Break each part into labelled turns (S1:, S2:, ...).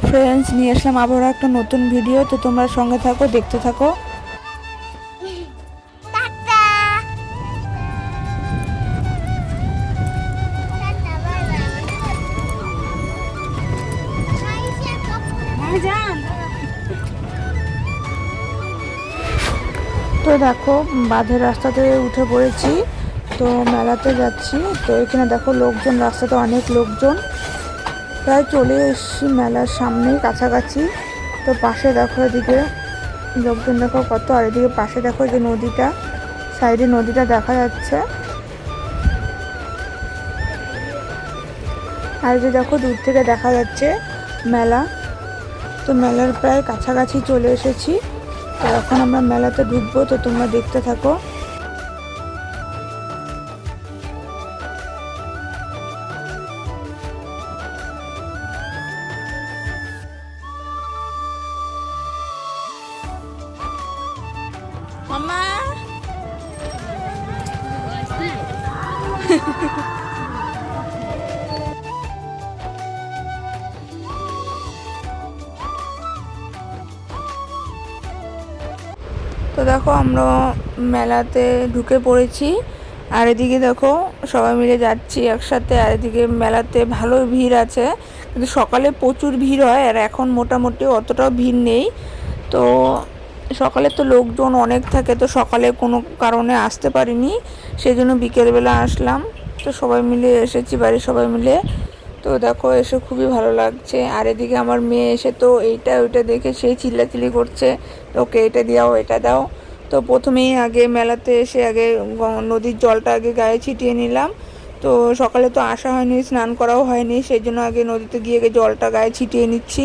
S1: Friends, নিয়ে আসলাম আবারও একটা নতুন ভিডিও। তো তোমরা সঙ্গে থাকো, দেখতে থাকো। তো দেখো, বাঁধের রাস্তাতে উঠে পড়েছি, তো মেলাতে যাচ্ছি। তো এখানে দেখো লোকজন, রাস্তাতে অনেক লোকজন, প্রায় চলে এসেছি মেলার সামনেই কাছাকাছি। তো পাশে দেখো, এদিকে লোকজন দেখো কত, আর এদিকে পাশে দেখো যে নদীটা, সাইডে নদীটা দেখা যাচ্ছে। আর যে দেখো দূর থেকে দেখা যাচ্ছে মেলা। তো মেলার প্রায় কাছাকাছি চলে এসেছি। তো এখন আমরা মেলাতে ঢুকবো, তো তোমরা দেখতে থাকো। মামা তো দেখো, আমরা মেলাতে ঢুকে পড়েছি। আর এদিকে দেখো সবাই মিলে যাচ্ছি একসাথে। আর এদিকে মেলাতে ভালো ভিড় আছে, কিন্তু সকালে প্রচুর ভিড় হয়, আর এখন মোটামুটি অতটাও ভিড় নেই। তো সকালে তো লোকজন অনেক থাকে, তো সকালে কোনো কারণে আসতে পারিনি, সেই জন্য বিকেলবেলা আসলাম। তো সবাই মিলে এসেছি, বাড়ির সবাই মিলে। তো দেখো এসে খুবই ভালো লাগছে। আর এদিকে আমার মেয়ে এসে তো এইটা ওইটা দেখে সেই চিল্লাচিল্লি করছে, ওকে এটা দাও এটা দাও। তো প্রথমেই আগে মেলাতে এসে আগে নদীর জলটা আগে গায়ে ছিটিয়ে নিলাম। তো সকালে তো আসা হয়নি, স্নান করাও হয়নি, সেই জন্য আগে নদীতে গিয়ে জলটা গায়ে ছিটিয়ে নিচ্ছি।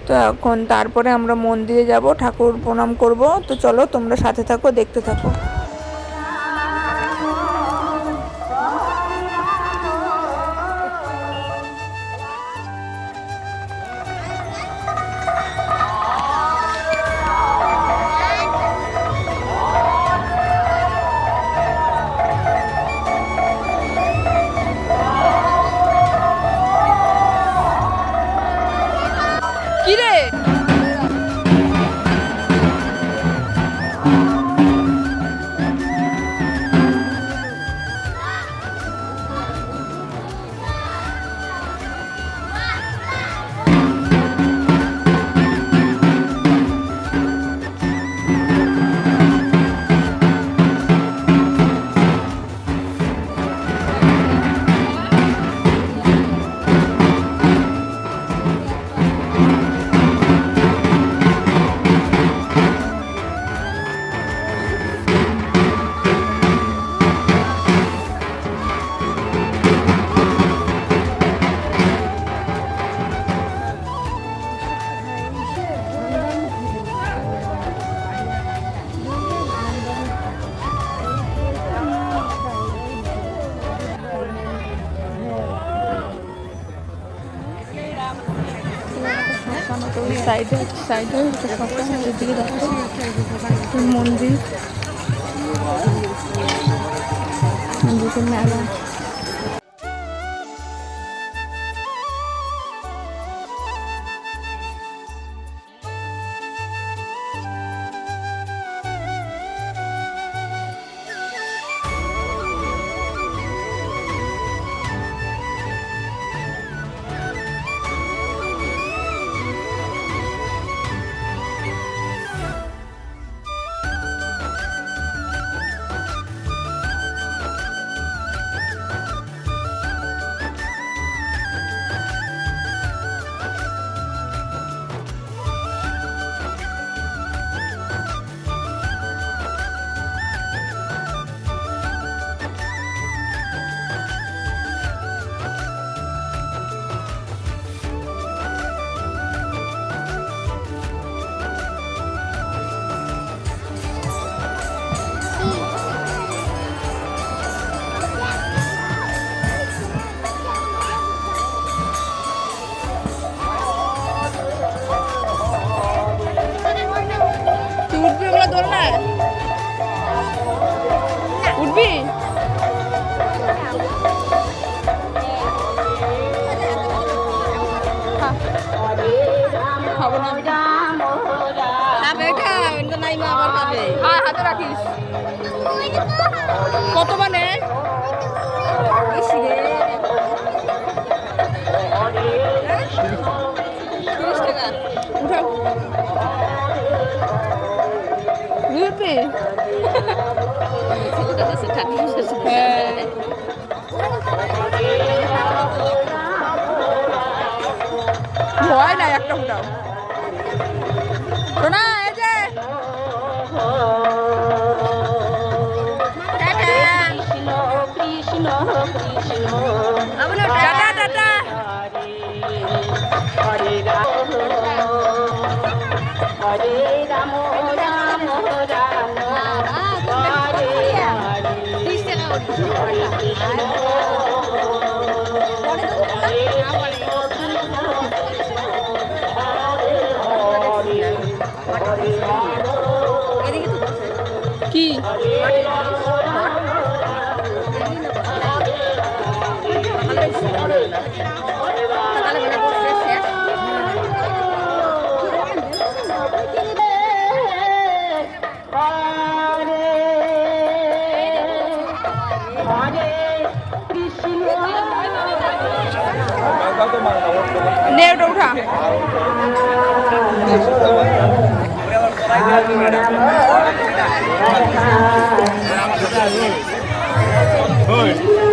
S1: তো এখন তারপরে আমরা মন্দিরে যাব, ঠাকুর প্রণাম করব। তো চলো তোমরা সাথে থাকো, দেখতে থাকো। কি রে? সাইডে সাইডে এদিকে দেখো মন্দির, এদিকে মেলা। খাবো না
S2: খাবে এটা নাই মা আবার খাবে
S1: হাতে রাখিস কত মানে উঠাও ভয় নাই একটা উঠাও শোনা এই যে টাটা টাটা
S3: হরে রাম রাম রাম হরে কৃষ্ণ
S1: কি নে ওটা উঠা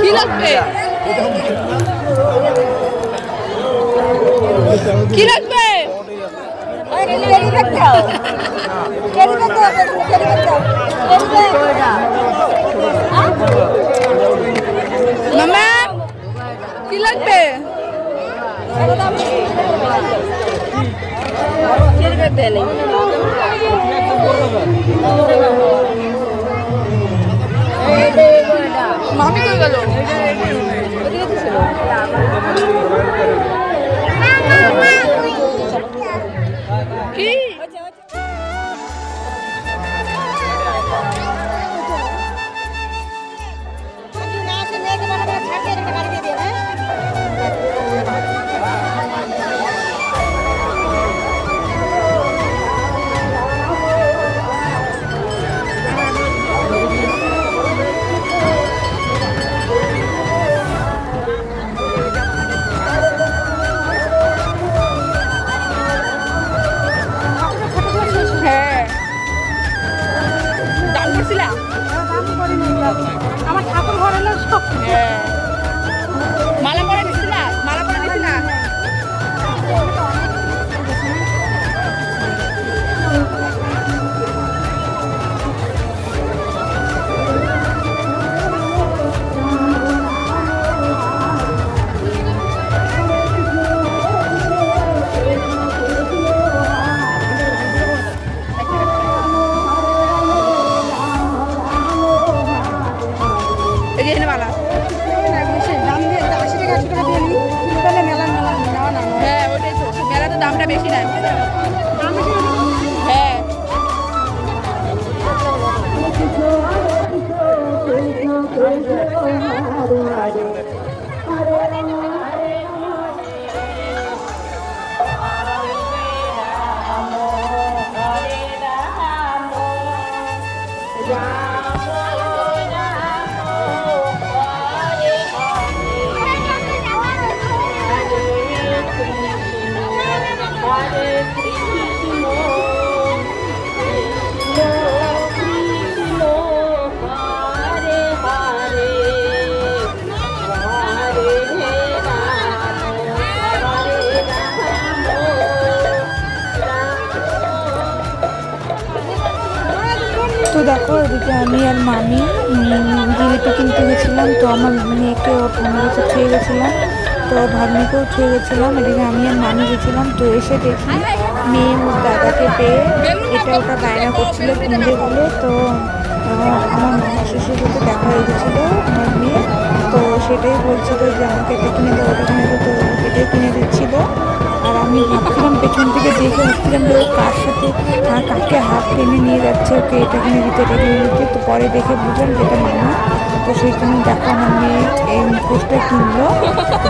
S1: কি লাগবে কি লাগবে মামা কি লাগবে মামি কই গেল কি আমার ঠাকুর ঘর হলো সব মালা পরে দিছি না মালা পরে দিছি না হ্যাঁ ওইটাই তো মেলাতে দামটা বেশি নাই হ্যাঁ তো দেখো এদিকে আমি আর মামি জিলিপি কিনতে গেছিলাম তো আমার মেয়েকে ওর ঠান্ডা কাছে ছুঁয়ে গেছিলাম তো ভাগ্নিকেও ছুঁয়ে গেছিলাম এদিকে আমি আর মামি গেছিলাম তো এসে দেখি মেয়ে ওর দাদাকে পেয়ে এটা ওটা বায়না করছিল কিনবে বলে তো আমার মামা শ্বশুর সাথে দেখা হয়ে গেছিলো আমার মেয়ে তো সেটাই বলছিল যে আমাকে এটা কিনে দেবো ওটা কিনে দেবো তো এটাই কিনে দিচ্ছিলো আর আমি ভাবছিলাম পেছন থেকে দেখে ভাবছিলাম যে ও কার সাথে কাকে হাত টেনে নিয়ে যাচ্ছে ওকে এটা কিনে দিতে এটা কিনে দিতে তো পরে দেখে বুঝলাম যে এটা মামা তো সেই জন্য দেখো আমার মেয়ে এই মুখোশটা কিনলো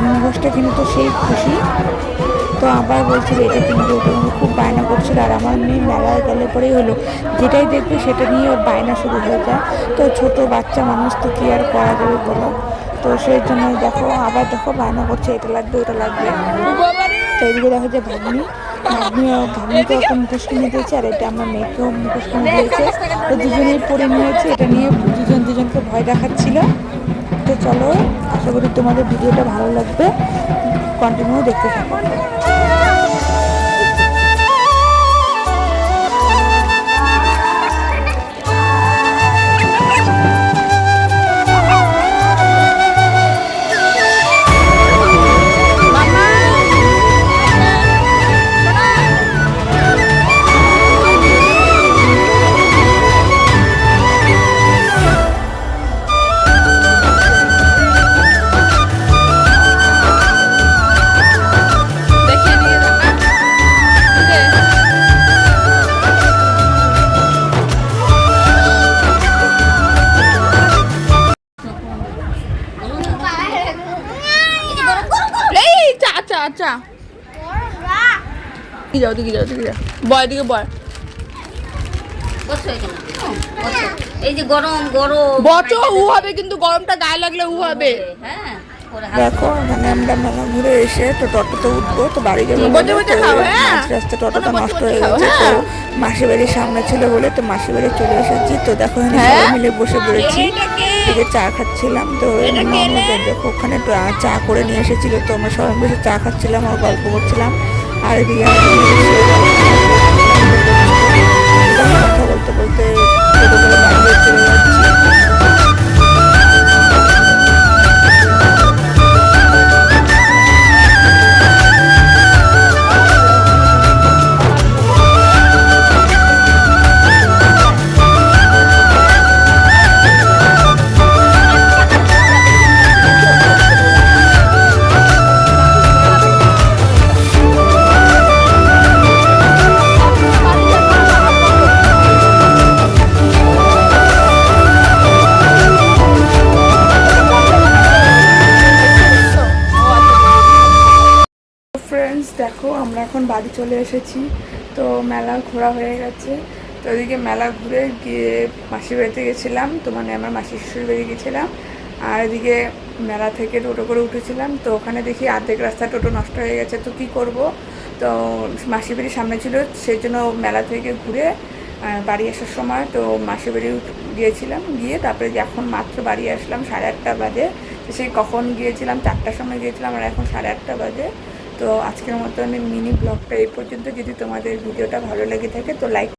S1: মুখোশটা কিনে তো সেই খুশি তো আবার বলছিল এটা কিনবে ওটা কিনবে, খুব বায়না করছিল। আর আমার মেয়ে মেলায় গেলে পরেই হলো যেটাই দেখবে সেটা নিয়ে ওর বায়না শুরু হয়ে যায়। তো ছোট বাচ্চা মানুষ তো কি আর করা যাবে বলো। তো সেই জন্য দেখো আবার দেখো বায়না করছে এটা লাগবে ওটা লাগবে। তো এদিকে দেখো যে ভাগ্নিকে একটা মুখোশ কিনে দিয়েছে, আর এটা আমার মেয়েকেও মুখোশ কিনে দিয়েছে। তো দুজনেই পরে নিয়েছে, এটা নিয়ে দুজনকে ভয় দেখাচ্ছিল। তো চলো, আশা করি তোমাদের ভিডিওটা ভালো লাগবে, কন্টিনিউ দেখতে থাকো। আচ্ছা যাও দিকে যাও বয় দিকে বয়।
S2: এই যে গরম গরম
S1: বচো উ হবে, কিন্তু গরমটা গায়ে লাগলে উ হবে।
S2: হ্যাঁ
S1: দেখো মানে আমরা মেলা ঘুরে এসে তো টোটোতে উঠবো, তো বাড়ি যাবো। রাস্তা টোটোটা নষ্ট হয়ে গেছে, তো মাসির বাড়ির সামনে ছিল বলে তো মাসির বাড়ি চলে এসেছি। তো দেখো এখানে সবাই মিলে বসে পড়েছি, এদিকে চা খাচ্ছিলাম। তো দেখো ওখানে চা করে নিয়ে এসেছিল, তো আমরা সবাই বসে চা খাচ্ছিলাম আর গল্প করছিলাম। আর এদিকে কথা বলতে বলতে টোটো করে বাড়ি চলে যাচ্ছি। ফ্রেন্ডস দেখো আমরা এখন বাড়ি চলে এসেছি, তো মেলা ঘোরা হয়ে গেছে। তো ওইদিকে মেলা ঘুরে গিয়ে মাসির বাড়িতে গেছিলাম, তো মানে আমার মাসির শ্বশুর বাড়ি গেছিলাম। আর এদিকে মেলা থেকে টোটো করে উঠেছিলাম, তো ওখানে দেখি অর্ধেক রাস্তা টোটো নষ্ট হয়ে গেছে। তো কী করব, তো মাসির বাড়ির সামনে ছিল, সেই জন্য মেলা থেকে ঘুরে বাড়ি আসার সময় তো মাসির বাড়ি গিয়েছিলাম, গিয়ে তারপরে এখন মাত্র বাড়ি আসলাম 8:30 বাজে। তো সেই কখন গিয়েছিলাম 4টার সময় গিয়েছিলাম, আর এখন 8:30 বাজে। তো আজকের মতন মিনি ব্লগটা এই পর্যন্ত। যদি তোমাদের ভিডিওটা ভালো লেগে থাকে তো লাইক